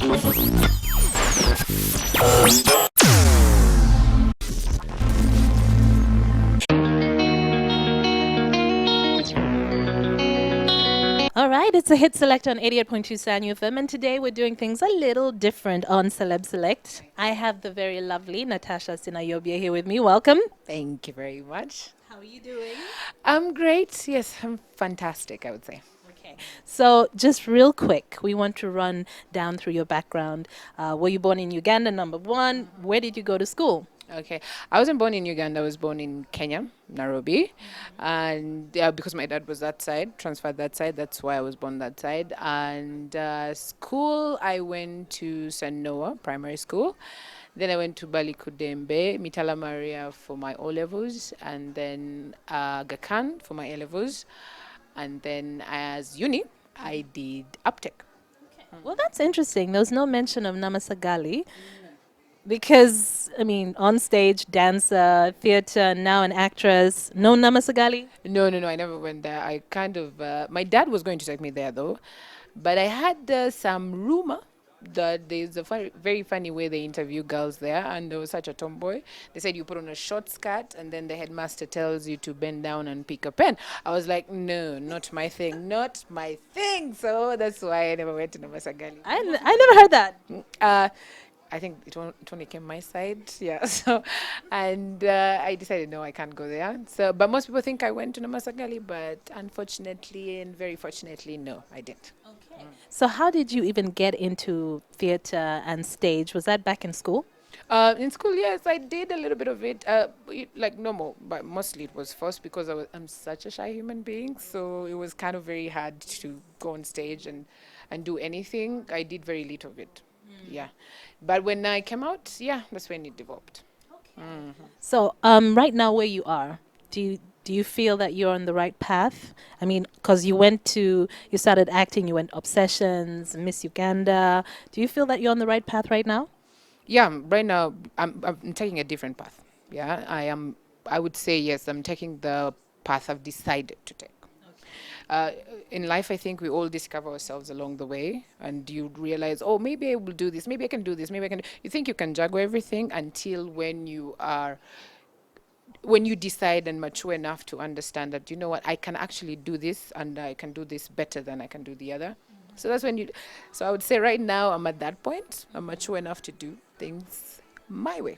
All right, it's a hit select on 88.2 Sanyu FM, and today we're doing things a little different on Celeb Select. I have the very lovely Natasha Sinayobye here with me. Welcome. Thank you very much. How are you doing? I'm great. Yes, I'm fantastic, I would say. Okay, so just real quick, we want to run down through your background. Were you born in Uganda, number one? Where did you go to school? Okay. I wasn't born in Uganda. I was born in Kenya, Nairobi. And because my dad was that side, transferred that side, that's why I was born that side. And school, I went to St. Noah Primary School. Then I went to Balikudembe, Mitala Maria for my O levels, and then Gakan for my A levels. And then as uni, I did Uptech. Well, that's interesting. There was no mention of Namasagali because, I mean, on stage, dancer, theater, now an actress. No Namasagali? No, I never went there. I kind of, my dad was going to take me there though, but I had some rumor that there's a very funny way they interview girls there, and there was such a tomboy. They said you put on a short skirt, and then the headmaster tells you to bend down and pick a pen. I was like, no, not my thing, not my thing. So that's why I never went to Namasagali. I never heard that. I think it only came my side, yeah. So, and I decided no, I can't go there. So, but most people think I went to Namasagali, but unfortunately and very fortunately, no, I didn't. Okay. So how did you even get into theater and stage? Was that back in school? In school, yes, I did a little bit of it, like normal, but mostly it was forced because I'm such a shy human being. So it was kind of very hard to go on stage and do anything. I did very little of it, yeah. But when I came out, yeah, that's when it developed. So right now where you are, do you feel that you're on the right path? I mean, because you started acting, you went Obsessions, Miss Uganda. Do you feel that you're on the right path right now? Yeah, right now I'm taking a different path. Yeah, I would say yes, I'm taking the path I've decided to take. In life, I think we all discover ourselves along the way, and you realize, oh, maybe I will do this, maybe I can do this, maybe I can. You think you can juggle everything until when you decide and mature enough to understand that, you know what, I can actually do this, and I can do this better than I can do the other. So that's when so I would say right now I'm at that point. I'm mature enough to do things my way.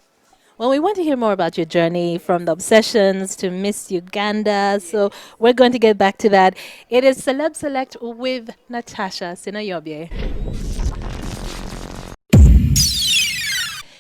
Well, we want to hear more about your journey from the Obsessions to Miss Uganda. So we're going to get back to that. It is Celeb Select with Natasha Sinayobye.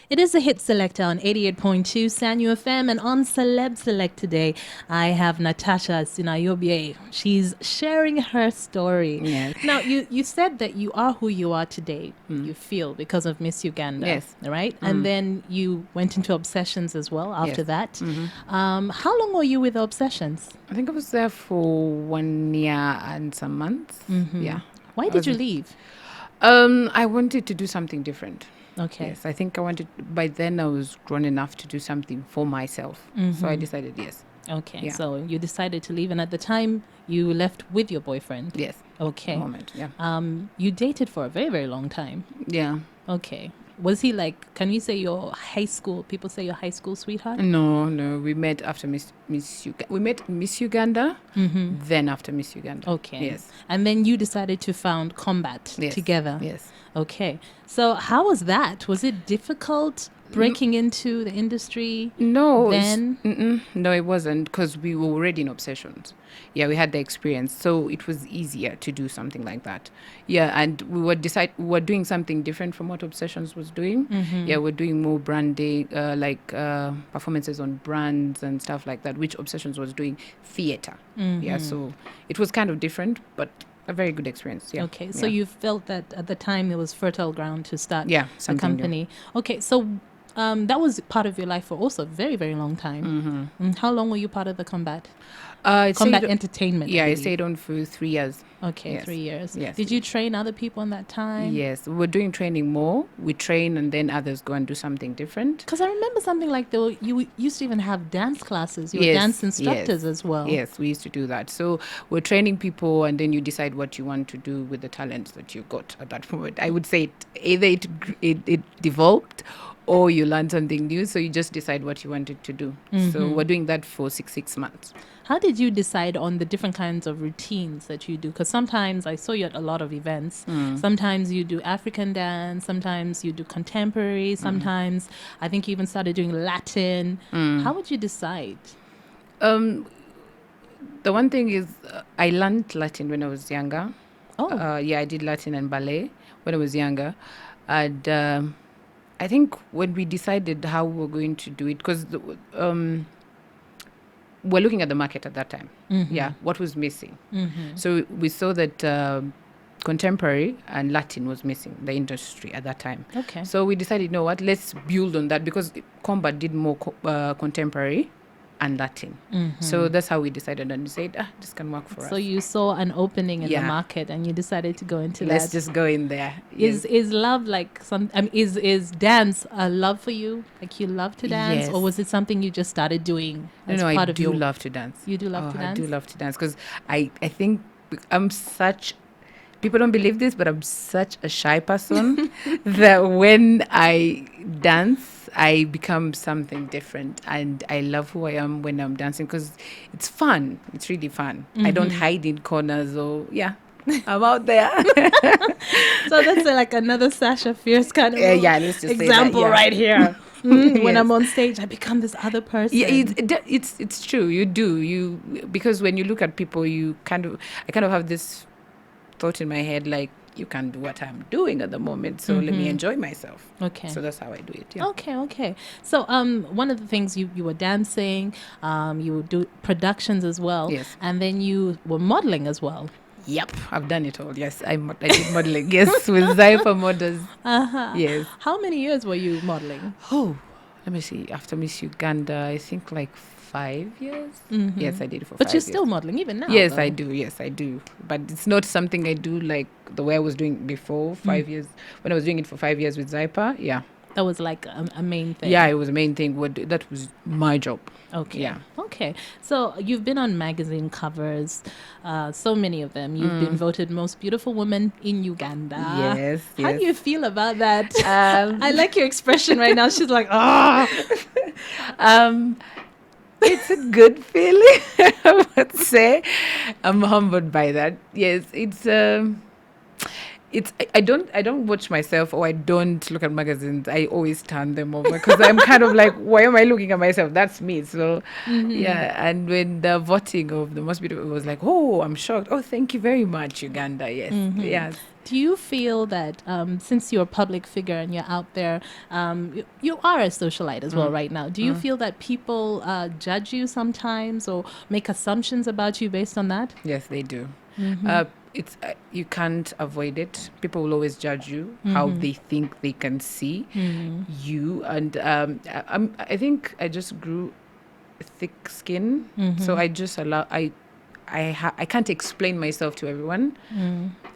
It is a hit selector on 88.2 Sanyu FM, and on Celeb Select today, I have Natasha Sinayobye. She's sharing her story. Yes. Now, you said that you are who you are today, you feel, because of Miss Uganda. Yes. Right? And then you went into Obsessions as well after Yes. that. How long were you with the Obsessions? I think I was there for 1 year and some months. Yeah. Why did you leave? I wanted to do something different. Okay. Yes, I think I wanted. By then, I was grown enough to do something for myself. So I decided yes. Okay. Yeah. So you decided to leave, and at the time, you left with your boyfriend. Yes. Okay. Moment. Yeah. You dated for a very, very long time. Yeah. Okay. Was he like, can you say your high school, people say your high school sweetheart? No. We met after Miss Uganda. We met Miss Uganda, then after Miss Uganda. Okay. Yes. And then you decided to found Combat Yes. together. Yes. Okay. So how was that? Was it difficult breaking into the industry? No. Then? No, it wasn't, because we were already in Obsessions. Yeah, we had the experience, so it was easier to do something like that. Yeah, and we were doing something different from what Obsessions was doing. Yeah, we're doing more branding, performances on brands and stuff like that, which Obsessions was doing theater. Yeah, so it was kind of different, but a very good experience. Yeah. Okay. So you felt that at the time it was fertile ground to start Yeah, a something new. company. Okay. So that was part of your life for also a very, very long time. How long were you part of the combat? I Combat stayed, entertainment. yeah, I believe. stayed on for 3 years. Okay, Yes. 3 years. Yes. Did you train other people in that time? Yes, we were doing training more. We train and then others go and do something different. Because I remember something like you used to even have dance classes. You were Yes, dance instructors yes, as well. Yes, we used to do that. So we're training people, and then you decide what you want to do with the talents that you got at that moment. I would say it developed, or you learned something new. So you just decide what you wanted to do. So we're doing that for six months. How did you decide on the different kinds of routines that you do? Because sometimes I saw you at a lot of events. Sometimes you do African dance. Sometimes you do contemporary. Sometimes I think you even started doing Latin. How would you decide? The one thing is, I learned Latin when I was younger. Oh. Yeah, I did Latin and ballet when I was younger. And I think when we decided how we were going to do it, because we're looking at the market at that time. Yeah, what was missing. So we saw that contemporary and Latin was missing, the industry at that time. Okay. So we decided, you know what, let's build on that, because combat did more contemporary and Latin. So that's how we decided, and we said, this can work for us. So you saw an opening in the Yeah. market and you decided to go into Let's that. just go in there. Is love like some? I mean, is dance a love for you? Like you love to dance, Yes. or was it something you just started doing as No, part I of do your? love to dance. You do love to dance? I do love to dance, because I think I'm such... People don't believe this, but I'm such a shy person that when I dance, I become something different. And I love who I am when I'm dancing, because it's fun. It's really fun. I don't hide in corners, or, yeah, I'm out there. So that's like another Sasha Fierce kind of Yeah, let's just example say that, yeah. right here. When Yes. I'm on stage, I become this other person. Yeah, it's true. You do. Because when you look at people, I kind of have this thought in my head, like, you can't do what I'm doing at the moment, so let me enjoy myself. Okay. So that's how I do it. Yeah. Okay. So one of the things you were dancing, you would do productions as well. Yes. And then you were modeling as well. Yep, I've done it all. Yes, I did modeling. Yes, with Zypher models. Yes. How many years were you modeling? Oh, let me see. After Miss Uganda, I think like 5 years. Yes, I did it for 5 years. But you're still modeling even now. Yes, though. I do. Yes, I do. But it's not something I do like the way I was doing before. 5 years. When I was doing it for 5 years with Zypher, yeah. That was like a main thing. Yeah, it was the main thing. That was my job. Okay. Yeah. Okay. So you've been on magazine covers, so many of them. You've been voted most beautiful woman in Uganda. Yes. How do you feel about that? Um, I like your expression right now. She's like, ah. It's a good feeling, I would say. I'm humbled by that. Yes, I don't watch myself, or I don't look at magazines. I always turn them over, because I'm kind of like, why am I looking at myself? That's me. So yeah. And when the voting of the most beautiful, it was like, oh, I'm shocked. Oh, thank you very much, Uganda. Yes. Yes. Do you feel that since you're a public figure and you're out there, you are a socialite as well right now? Do you feel that people judge you sometimes or make assumptions about you based on that? Yes, they do. It's you can't avoid it. People will always judge you how they think they can see you, and I think I just grew thick skin, so I just allow I can't explain myself to everyone.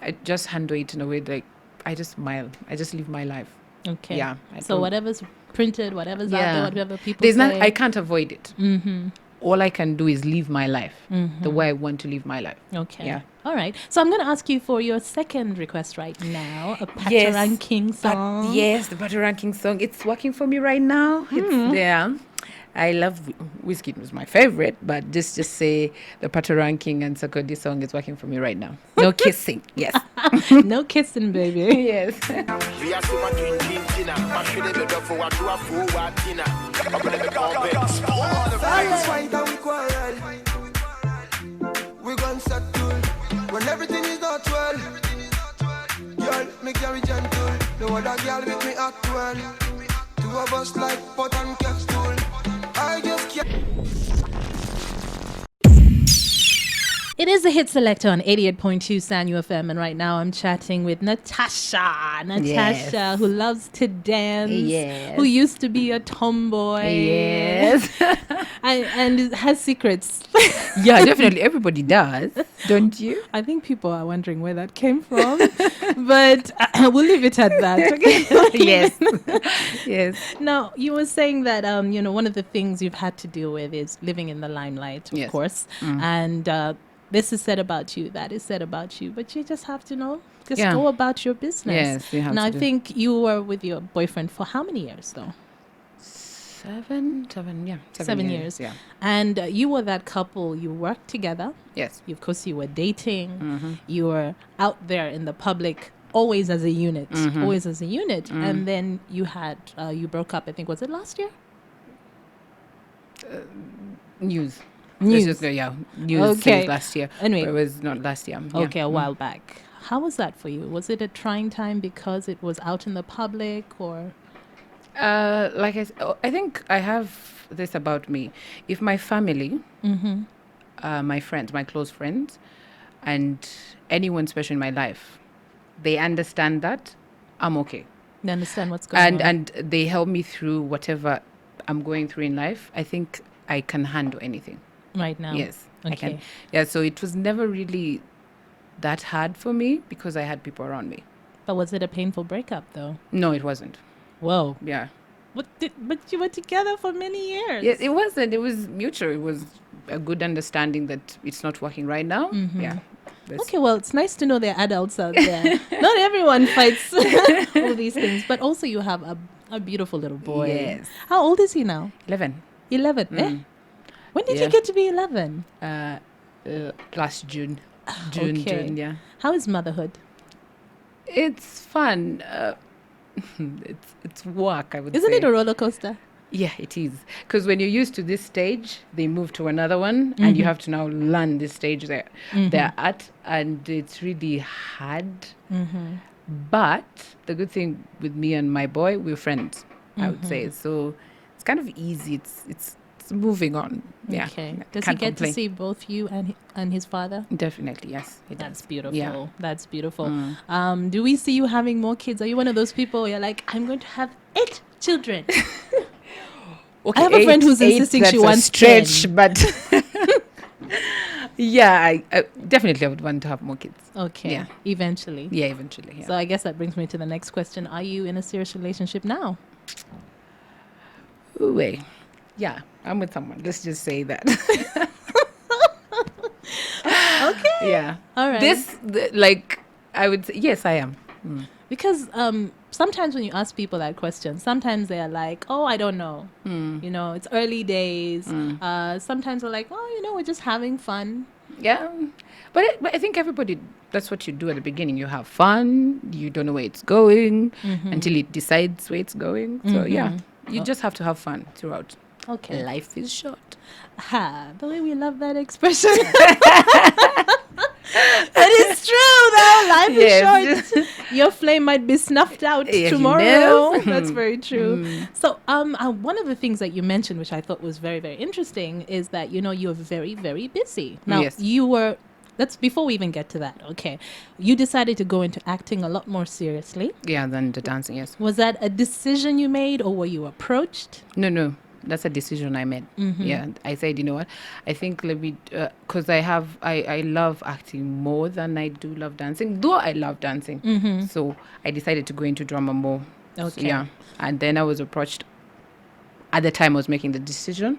I just handle it in a way like I just smile. I just live my life. Okay. Yeah. So whatever's printed, whatever's out there, whatever people There's say. I can't avoid it. All I can do is live my life the way I want to live my life. Okay. Yeah. All right. So I'm going to ask you for your second request right now, a Pataranking song. Yes, the Pataranking song. It's working for me right now. It's there. I love Whiskey. It was my favorite, but just say the Pataranking and Sakodi song is working for me right now. No kissing. Yes. No kissing, baby. Yes. We gon' settle when everything is not well. Girl, me carry gentle. No other girl with me act well. Two of us like pot and capsule. I just can't. It is a hit selector on 88.2 Sanyu FM, and right now I'm chatting with Natasha. Natasha, who loves to dance, who used to be a tomboy. Yes. and has secrets. Yeah, definitely. Everybody does, don't you? I think people are wondering where that came from, but we'll leave it at that. Okay? Yes. Yes. Now, you were saying that, one of the things you've had to deal with is living in the limelight, of Yes. course. And this is said about you, that is said about you, but you just have to go about your business. Yes, you have Now, to I do. think you were with your boyfriend for how many years, though? 7 years. Yeah. And you were that couple, you worked together. Yes. Of course, you were dating. You were out there in the public, always as a unit. And then you had, you broke up, I think, was it last year? News. News. Let's just go, News Okay. says last year. Anyway. But it was not last year. Yeah. Okay, a while back. How was that for you? Was it a trying time because it was out in the public, or? Like I think I have this about me. If my family, my friends, my close friends, and anyone special in my life, they understand that, I'm okay. You understand what's going on? And they help me through whatever I'm going through in life. I think I can handle anything. Right now? Yes, I can. Okay. Yeah, so it was never really that hard for me because I had people around me. But was it a painful breakup, though? No, it wasn't. Whoa. Yeah. But you were together for many years. Yes, it wasn't. It was mutual. It was a good understanding that it's not working right now. Yeah. Okay, well, it's nice to know there are adults out there. Not everyone fights all these things. But also you have a beautiful little boy. Yes. How old is he now? 11. 11. When did Yeah. you get to be 11? Last June. Okay. June, yeah. How is motherhood? It's fun. It's work, I would Isn't say. it a roller coaster? Yeah, it is. Because when you're used to this stage, they move to another one, and you have to now learn this stage they're at, and it's really hard. But the good thing with me and my boy, we're friends, I would say. So it's kind of easy. It's moving on. Yeah. Okay. Yeah, Does he can't get complain. to see both you and his father? Definitely, yes. It That's does. beautiful. Yeah. That's beautiful. Do we see you having more kids? Are you one of those people you're like, I'm going to have 8 children? Okay, I have a friend who's 8, insisting that's she a wants stretch, 10. but yeah, I definitely would want to have more kids. Okay. Yeah. Eventually. Yeah, eventually. Yeah. So I guess that brings me to the next question. Are you in a serious relationship now? Wait. Yeah, I'm with someone. Let's just say that. Okay. Yeah. All right. I would say, yes, I am. Because sometimes when you ask people that question, sometimes they are like, oh, I don't know. It's early days. Sometimes they're like, oh, we're just having fun. Yeah. But I think everybody, that's what you do at the beginning. You have fun. You don't know where it's going until it decides where it's going. So, yeah, you just have to have fun throughout. Okay. Life is short. The way we love that expression. That is true, though. Life is short. Your flame might be snuffed out Yes, you tomorrow. know. That's very true. So, one of the things that you mentioned, which I thought was very, very interesting, is that you're very, very busy. Now, Yes. That's before we even get to that. Okay, you decided to go into acting a lot more seriously. Yeah, than the dancing, yes. Was that a decision you made, or were you approached? No. That's a decision I made. Yeah, I said, you know what? I think because I love acting more than I do love dancing. Though I love dancing, so I decided to go into drama more. Okay. So, yeah, and then I was approached. At the time, I was making the decision,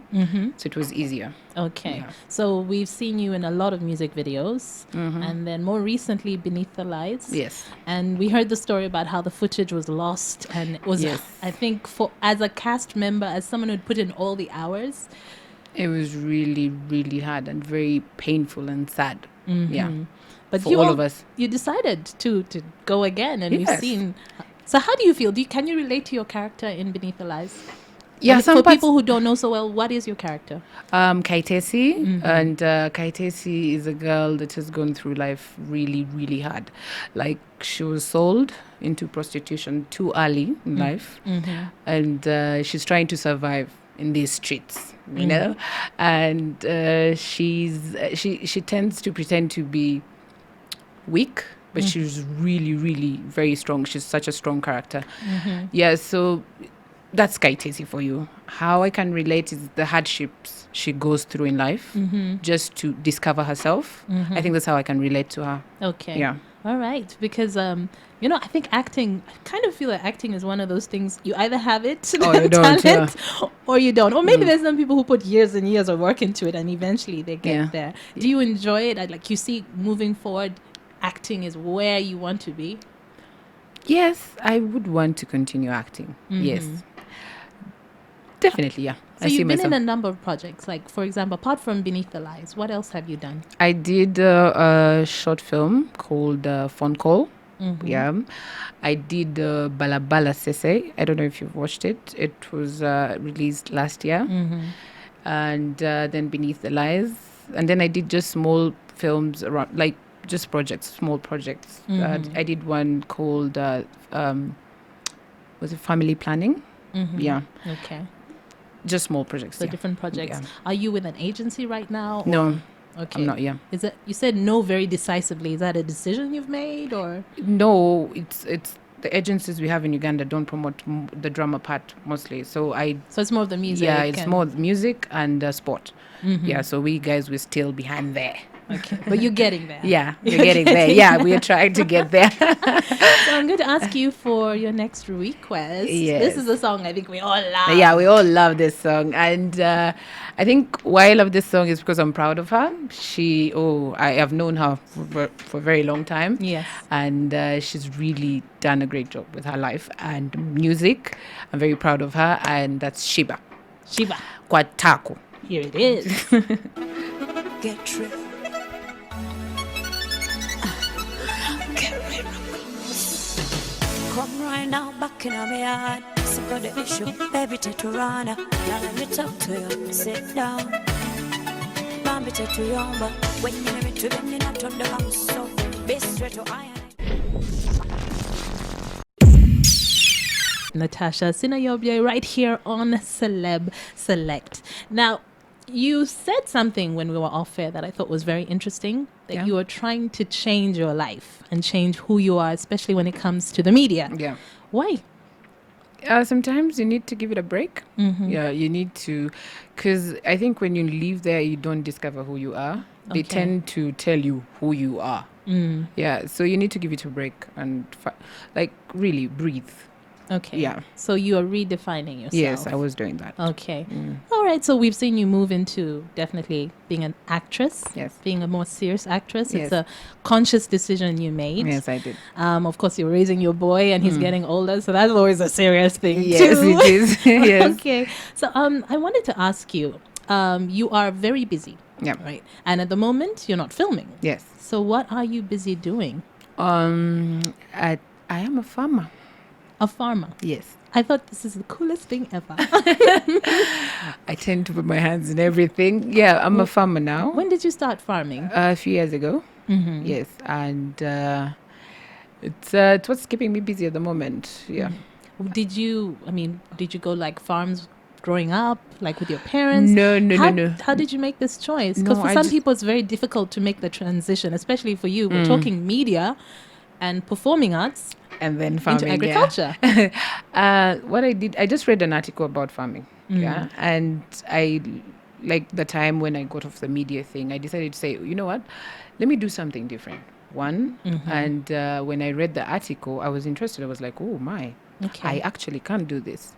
so it was easier. Okay. Yeah. So we've seen you in a lot of music videos, and then more recently, Beneath the Lights. Yes. And we heard the story about how the footage was lost, and it was, Yes. I think, as a cast member, as someone who'd put in all the hours. It was really, really hard and very painful and sad. Yeah, But for all of us. you decided to go again, and we've Yes. seen. So how do you feel? Can you relate to your character in Beneath the Lights? Yeah, And some for parts- people who don't know so well, what is your character? Kaitesi, and Kaitesi is a girl that has gone through life really, really hard. Like, she was sold into prostitution too early in life, and she's trying to survive in these streets, you know, and she tends to pretend to be weak, but she's really, really very strong. She's such a strong character. Yeah, so that's Kaitesi for you. How I can relate is the hardships she goes through in life just to discover herself. I think that's how I can relate to her. Okay. Yeah. All right. Because, you know, I think acting, I kind of feel like acting is one of those things you either have it, Or you don't, talent, or you don't. Or maybe there's some people who put years and years of work into it and eventually they get there. Do you enjoy it? Like, you see moving forward, acting is where you want to be? Yes, I would want to continue acting. Yes. Definitely, yeah. So you've been in a number of projects. Like, for example, apart from Beneath the Lies, what else have you done? I did a short film called Phone Call. Yeah. I did Balabala Sese. I don't know if you've watched it. It was released last year. And then Beneath the Lies. And then I did just small films around, like just projects, small projects. I did one called, was it Family Planning? Yeah. Okay. Just small projects. So different projects. Yeah. Are you with an agency right now? No. Okay. I'm not, yeah. Is it, you said no very decisively. Is that a decision you've made or? No, it's the agencies we have in Uganda don't promote the drama part mostly. So it's more of the music. Yeah, it's more music and sport. Yeah, so we still behind there. Okay, but you're getting there. Yeah, we're getting there. Yeah, we are trying to get there. So I'm going to ask you for your next request. Yes. This is a song I think we all love. Yeah, we all love this song. And I think why I love this song is because I'm proud of her. I have known her for a very long time. Yes. And she's really done a great job with her life and music. I'm very proud of her. And that's Shiba. Kwatako. Here it is. Get tripped. Come right now, back in my yard. See got the issue, baby Teturana. Now let me talk to you, sit down. Bambi Tetuyomba. When you never to them, you're not on the wrong so be straight to iron. Natasha Sinayobye right here on Celeb Select. Now, you said something when we were off air that I thought was very interesting, that you are trying to change your life and change who you are, especially when it comes to the media. Yeah. Why? Sometimes you need to give it a break. Yeah, you need to, because I think when you leave there, you don't discover who you are. They tend to tell you who you are. Yeah, so you need to give it a break and really breathe. Okay. Yeah. So you are redefining yourself. Yes, I was doing that. Okay. All right. So we've seen you move into definitely being an actress. Yes. Being a more serious actress. Yes. It's a conscious decision you made. Yes, I did. Of course, you're raising your boy and he's getting older. So that's always a serious thing Yes, too. it is. Yes. Okay. So I wanted to ask you, you are very busy. Yeah. Right. And at the moment, you're not filming. Yes. So what are you busy doing? I am a farmer. A farmer. Yes. I thought this is the coolest thing ever. I tend to put my hands in everything. Yeah, I'm a farmer now. When did you start farming? A few years ago. Yes, and it's what's keeping me busy at the moment. Yeah. Did you go like farms growing up, like with your parents? No. How did you make this choice? No, Because for I some just- people, it's very difficult to make the transition, especially for you. We're talking media and performing arts And then farming. into agriculture. What I did, I just read an article about farming. Yeah. And I, like the time when I got off the media thing, I decided to say, you know what, let me do something different. And when I read the article, I was interested. I was like, oh my, I actually can't do this.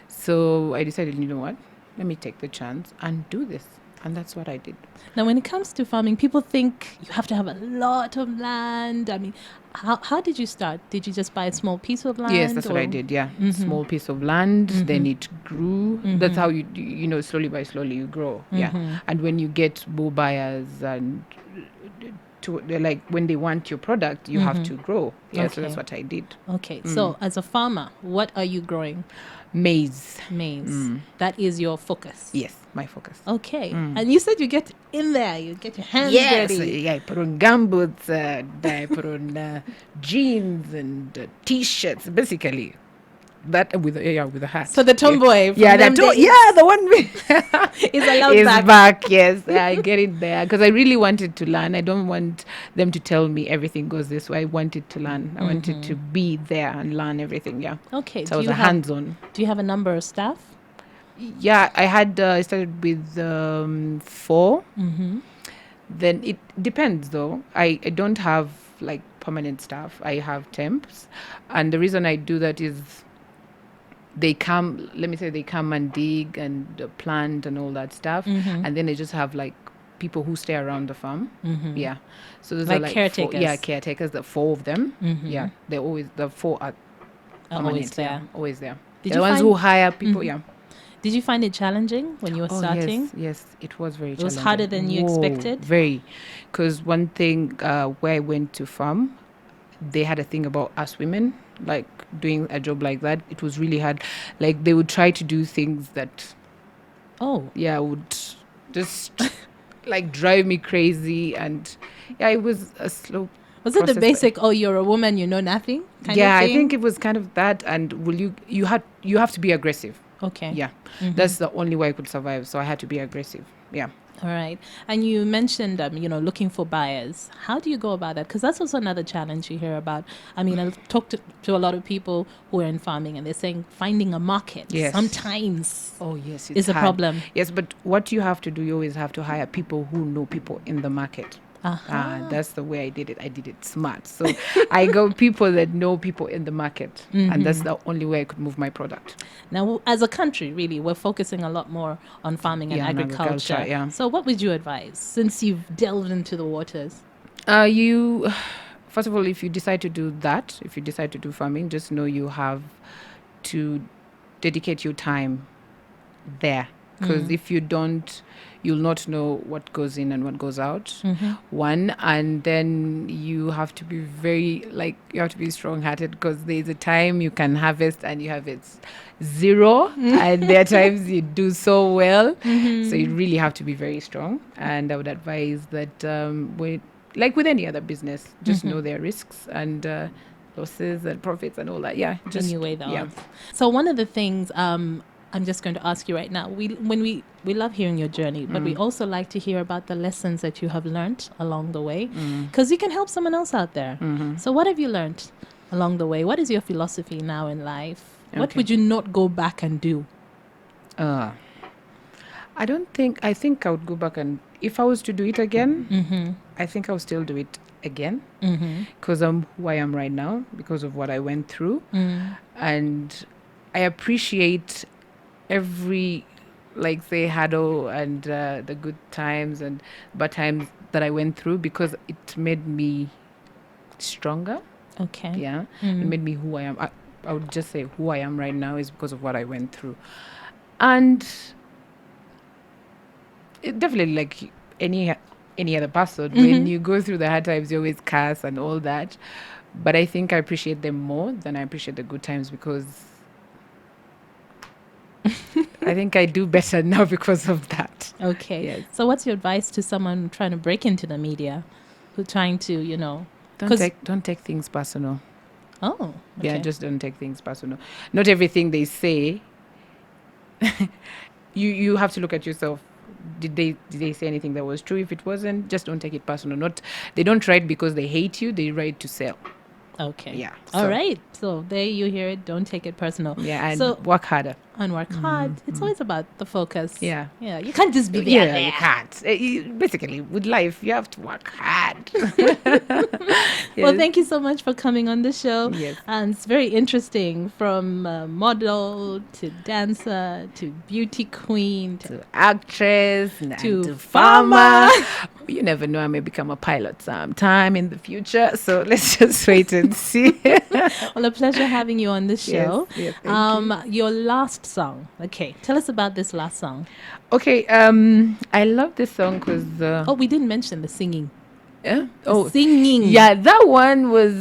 So I decided, you know what, let me take the chance and do this. And that's what I did. Now, when it comes to farming, people think you have to have a lot of land. I mean, how did you start? Did you just buy a small piece of land? Yes, that's what I did. Yeah, small piece of land. Then it grew. That's how you slowly by slowly you grow. Yeah, and when you get more buyers and they're like when they want your product, you have to grow. Yeah, so that's what I did. Okay, so as a farmer, what are you growing? Maize. That is your focus. Yes, my focus. Okay, and you said you get in there, you get your hands Yes, dirty. yeah, I put on gumboots, I put on jeans and T-shirts, basically that with with a hat. So the tomboy from Yeah, them days the one is allowed is back. back. Yes, I get it there because I really wanted to learn. I don't want them to tell me everything goes this way. I wanted to learn. I wanted to be there and learn everything. Yeah. Okay. So I was a hands-on. Do you have a number of staff? Yeah, I had. I started with 4. Then it depends, though. I don't have like permanent staff. I have temps, and the reason I do that is they come. Let me say they come and dig and plant and all that stuff, and then I just have like people who stay around the farm. Yeah, so those Like are like caretakers. 4, yeah, caretakers. The 4 of them. Yeah, they're always the 4 are Always permanent, there. yeah, always there. Did They're you the ones find- who hire people. Yeah. Did you find it challenging when you were starting? Yes, it was very It challenging. was harder than you expected? Very. Because one thing where I went to farm, they had a thing about us women, like doing a job like that. It was really hard. Like they would try to do things that, Oh, would just like drive me crazy. And yeah, it was a slow was it the process. basic? Oh, you're a woman, you know nothing. Kind Yeah, of I thing? think it was kind of that. And you have to be aggressive. Okay. Yeah, that's the only way I could survive. So I had to be aggressive. Yeah. All right. And you mentioned, looking for buyers. How do you go about that? Because that's also another challenge you hear about. I mean, I've talked to a lot of people who are in farming, and they're saying finding a market Yes. sometimes Oh yes, is a hard. problem. Yes, but what you have to do, you always have to hire people who know people in the market. That's the way I did it. I did it smart. So I got people that know people in the market, and that's the only way I could move my product. Now, as a country, really, we're focusing a lot more on farming and Yeah, on agriculture. agriculture, yeah. So what would you advise, since you've delved into the waters? You, first of all, if you decide to do that, if you decide to do farming, just know you have to dedicate your time there. Because if you don't, you'll not know what goes in and what goes out. One, and then you have to be you have to be strong-hearted, because there's a time you can harvest and you have it 0, and there are times you do so well. So you really have to be very strong. And I would advise that like with any other business, just know their risks and losses and profits and all that. Yeah, just And you weigh the yeah. odds. So one of the things I'm just going to ask you right now, we love hearing your journey, but we also like to hear about the lessons that you have learned along the way, because you can help someone else out there. So what have you learned along the way? What is your philosophy now in life? What Okay. would you not go back and do? I think I would go back, and if I was to do it again, I think I would still do it again, because I'm who I am right now because of what I went through. And I appreciate every, like, say, hurdle and the good times and bad times that I went through, because it made me stronger. Okay. Yeah, it made me who I am. I would just say who I am right now is because of what I went through. And it definitely, like any other person, when you go through the hard times, you always curse and all that. But I think I appreciate them more than I appreciate the good times, because I think I do better now because of that. Okay. Yes. So what's your advice to someone trying to break into the media, who trying to, 'cause- Don't take things personal. Oh, okay. Yeah, just don't take things personal. Not everything they say. you have to look at yourself. Did they say anything that was true? If it wasn't, just don't take it personal. They don't write because they hate you. They write to sell. Okay. Yeah, All so- right. So there you hear it. Don't take it personal. Yeah, and So work harder. and work hard. It's always about the focus. Yeah. Yeah. You can't just be there. Yeah, you can't. Basically, with life, you have to work hard. Well, Yes. thank you so much for coming on the show. Yes. And it's very interesting, from model to dancer to beauty queen to Actress and To to farmer. farmer. You never know. I may become a pilot sometime in the future. So let's just wait and see. well, a pleasure having you on the show. yes, thank Your last song. Okay, tell us about this last song. Okay. I love this song because. Oh, we didn't mention the singing. Yeah? The singing. Yeah, that one was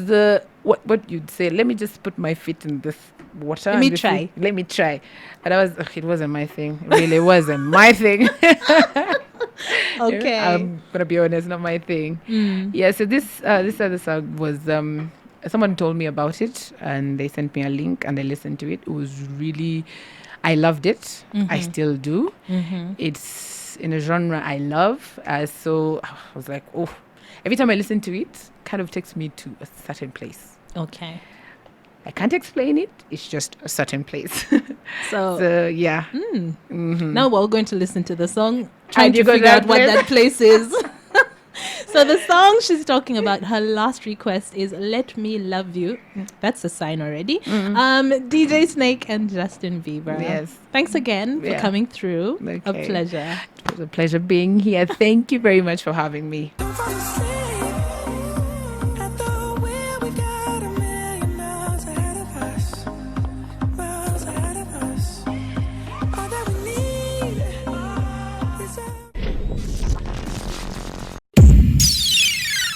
what you'd say. Let me just put my feet in this water. Let me and this try. thing- Let me try. And it wasn't my thing. It really wasn't my thing. Okay. I'm gonna be honest, not my thing. Yeah. So this other song was someone told me about it, and they sent me a link, and I listened to it. It was really, I loved it. I still do. It's in a genre I love. So I was like, oh, every time I listen to it, kind of takes me to a certain place. Okay. I can't explain it. It's just a certain place. So, So yeah. now we're all going to listen to the song, trying And to you go to figure that out what place? that place is. So the song she's talking about, her last request is "Let Me Love You." That's a sign already. DJ Snake and Justin Bieber. Yes. Thanks again for Yeah. coming through. A Okay. pleasure. It was a pleasure being here. Thank you very much for having me. Don't fall asleep.